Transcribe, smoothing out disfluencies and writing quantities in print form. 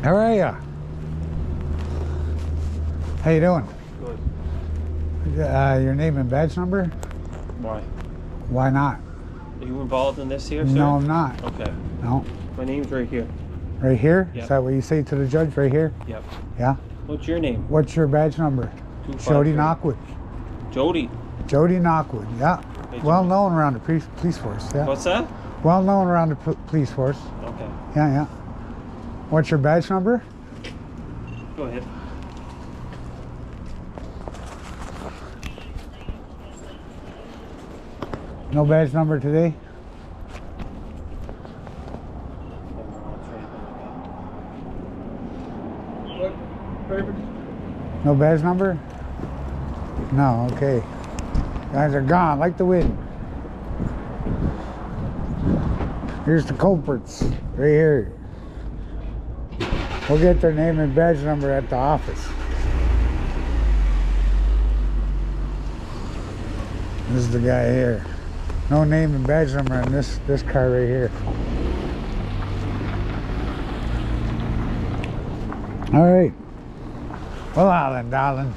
How are ya? How you doing? Good. Your name and badge number? Why? Why not? Are you involved in this here, sir? No, I'm not. Okay. No. My name's right here. Right here? Yep. Is that what you say to the judge? Right here? Yep. Yeah? What's your name? What's your badge number? 253. Jody Knockwood. Jody. Jody Knockwood, yeah. Hey, Well Jody. known around the police force, yeah. What's that? Well known around the police force. Okay. Yeah, yeah. What's your badge number? Go ahead. No badge number today? What? Perfect. No badge number? No, okay. Guys are gone like the wind. Here's the culprits, right here. We'll get their name and badge number at the office. This is the guy here. No name and badge number on this car right here. All right. Well, then, darling.